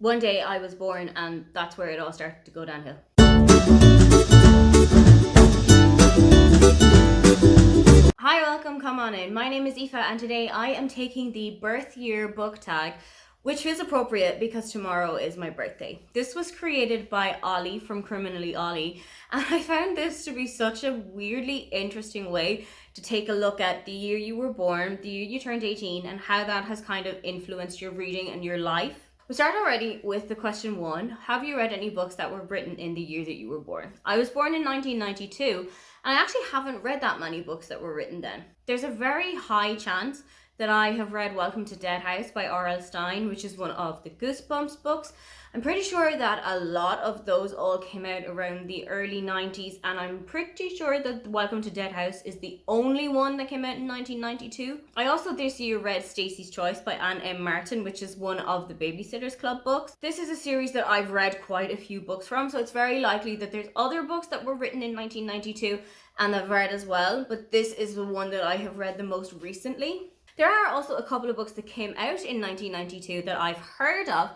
One day I was born and that's where it all started to go downhill. Hi, welcome, come on in. My name is Aoife and today I am taking the birth year book tag, which is appropriate because tomorrow is my birthday. This was created by Olly from Criminally Olly, and I found this to be such a weirdly interesting way to take a look at the year you were born, the year you turned 18, and how that has kind of influenced your reading and your life. We start already with the question 1. Have you read any books that were written in the year that you were born? I was born in 1992, and I actually haven't read that many books that were written then. There's a very high chance that I have read Welcome to Dead House by R.L. Stine, which is one of the Goosebumps books. I'm pretty sure that a lot of those all came out around the early 90s, and I'm pretty sure that Welcome to Dead House is the only one that came out in 1992. I also this year read Stacey's Choice by Anne M. Martin, which is one of the Babysitters Club books. This is a series that I've read quite a few books from, so it's very likely that there's other books that were written in 1992 and I've read as well, but this is the one that I have read the most recently. There are also a couple of books that came out in 1992 that I've heard of,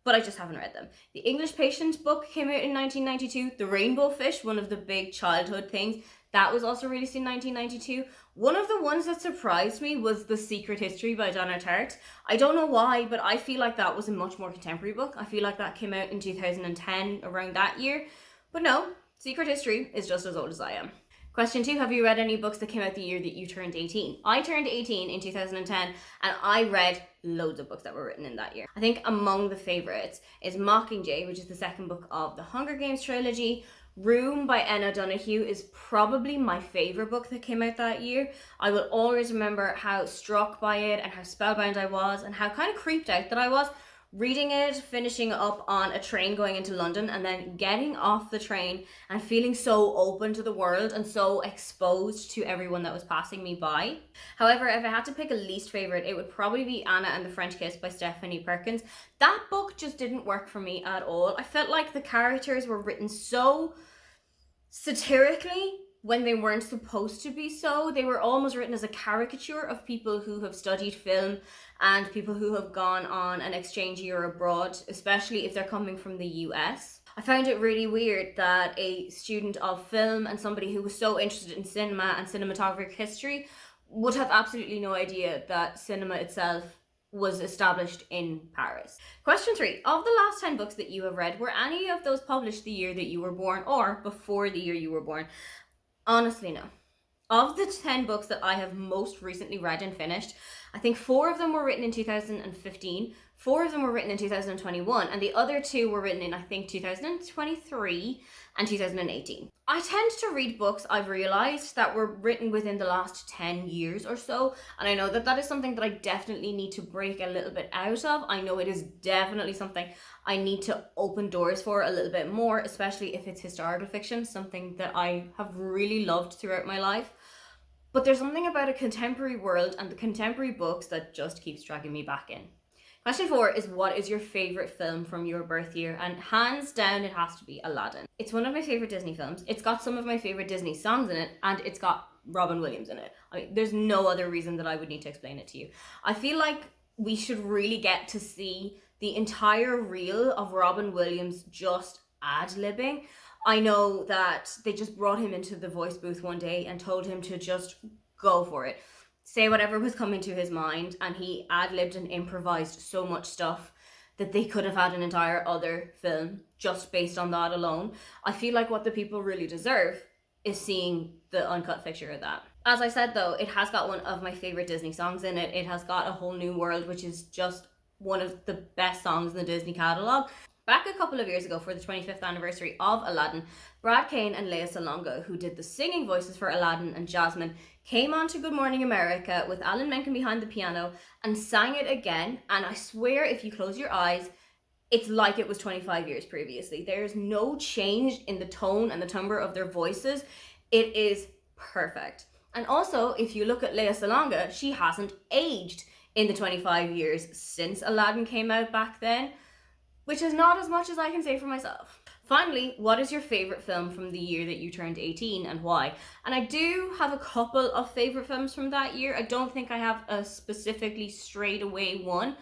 but I just haven't read them. The English Patient book came out in 1992. The Rainbow Fish, one of the big childhood things, that was also released in 1992. One of the ones that surprised me was The Secret History by Donna Tartt. I don't know why, but I feel like that was a much more contemporary book. I feel like that came out in 2010, around that year. But no, Secret History is just as old as I am. Question 2, have you read any books that came out the year that you turned 18? I turned 18 in 2010 and I read loads of books that were written in that year. I think among the favourites is Mockingjay, which is the second book of the Hunger Games trilogy. Room by Enna Donoghue is probably my favourite book that came out that year. I will always remember how struck by it and how spellbound I was and how kind of creeped out that I was reading it, finishing up on a train going into London, and then getting off the train and feeling so open to the world and so exposed to everyone that was passing me by. However, if I had to pick a least favourite, it would probably be Anna and the French Kiss by Stephanie Perkins. That book just didn't work for me at all. I felt like the characters were written so satirically when they weren't supposed to be so. They were almost written as a caricature of people who have studied film and people who have gone on an exchange year abroad, especially if they're coming from the US. I found it really weird that a student of film and somebody who was so interested in cinema and cinematographic history would have absolutely no idea that cinema itself was established in Paris. Question 3, of the last 10 books that you have read, were any of those published the year that you were born or before the year you were born? Honestly, no. Of the 10 books that I have most recently read and finished, I think 4 of them were written in 2015, 4 of them were written in 2021, and the other 2 were written in, I think, 2023 and 2018. I tend to read books, I've realised, that were written within the last 10 years or so, and I know that that is something that I definitely need to break a little bit out of. I know it is definitely something I need to open doors for a little bit more, especially if it's historical fiction, something that I have really loved throughout my life. But there's something about a contemporary world and the contemporary books that just keeps dragging me back in. Question 4 is, what is your favourite film from your birth year? And hands down, it has to be Aladdin. It's one of my favourite Disney films. It's got some of my favourite Disney songs in it, and it's got Robin Williams in it. I mean, there's no other reason that I would need to explain it to you. I feel like we should really get to see the entire reel of Robin Williams just ad-libbing. I know that they just brought him into the voice booth one day and told him to just go for it. Say whatever was coming to his mind, and he ad-libbed and improvised so much stuff that they could have had an entire other film just based on that alone. I feel like what the people really deserve is seeing the uncut picture of that. As I said though, it has got one of my favourite Disney songs in it. It has got A Whole New World, which is just one of the best songs in the Disney catalogue. Back a couple of years ago for the 25th anniversary of Aladdin, Brad Kane and Lea Salonga, who did the singing voices for Aladdin and Jasmine, came on to Good Morning America with Alan Menken behind the piano and sang it again. And I swear if you close your eyes, it's like it was 25 years previously. There's no change in the tone and the timbre of their voices. It is perfect. And also, if you look at Lea Salonga, she hasn't aged in the 25 years since Aladdin came out back then, which is not as much as I can say for myself. Finally, what is your favourite film from the year that you turned 18 and why? And I do have a couple of favourite films from that year. I don't think I have a specifically straight away one,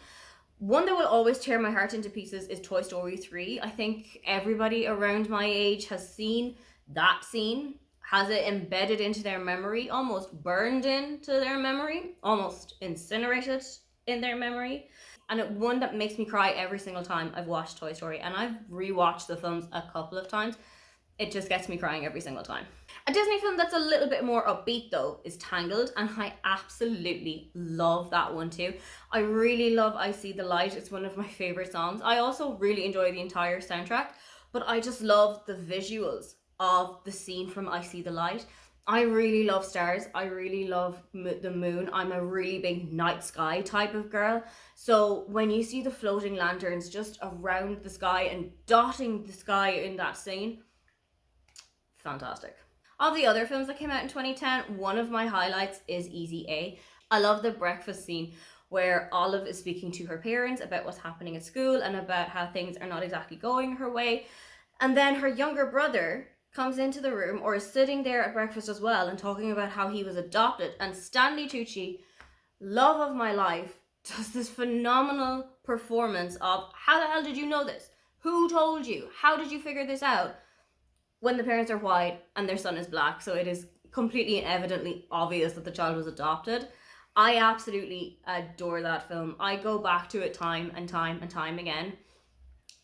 One that will always tear my heart into pieces is Toy Story 3. I think everybody around my age has seen that scene, has it embedded into their memory, almost burned into their memory, almost incinerated in their memory. And one that makes me cry every single time I've watched Toy Story, and I've rewatched the films a couple of times. It just gets me crying every single time. A Disney film that's a little bit more upbeat though is Tangled, and I absolutely love that one too. I really love I See the Light. It's one of my favorite songs. I also really enjoy the entire soundtrack, but I just love the visuals of the scene from I See the Light. I really love stars. I really love the moon. I'm a really big night sky type of girl. So when you see the floating lanterns just around the sky and dotting the sky in that scene, fantastic. Of the other films that came out in 2010, one of my highlights is Easy A. I love the breakfast scene where Olive is speaking to her parents about what's happening at school and about how things are not exactly going her way. And then her younger brother comes into the room, or is sitting there at breakfast as well, and talking about how he was adopted. And Stanley Tucci, love of my life, does this phenomenal performance of, how the hell did you know this? Who told you? How did you figure this out? When the parents are white and their son is black, so it is completely and evidently obvious that the child was adopted. I absolutely adore that film. I go back to it time and time and time again,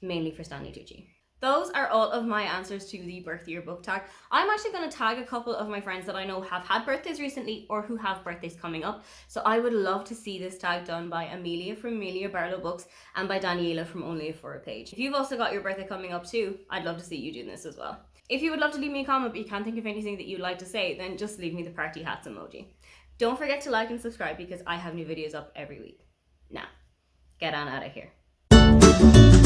mainly for Stanley Tucci. Those are all of my answers to the birth year book tag. I'm actually going to tag a couple of my friends that I know have had birthdays recently or who have birthdays coming up. So I would love to see this tag done by Amelia from Amelia Barlow Books and by Daniela from Only For a Page. If you've also got your birthday coming up too, I'd love to see you doing this as well. If you would love to leave me a comment but you can't think of anything that you'd like to say, then just leave me the party hats emoji. Don't forget to like and subscribe because I have new videos up every week. Now, get on out of here.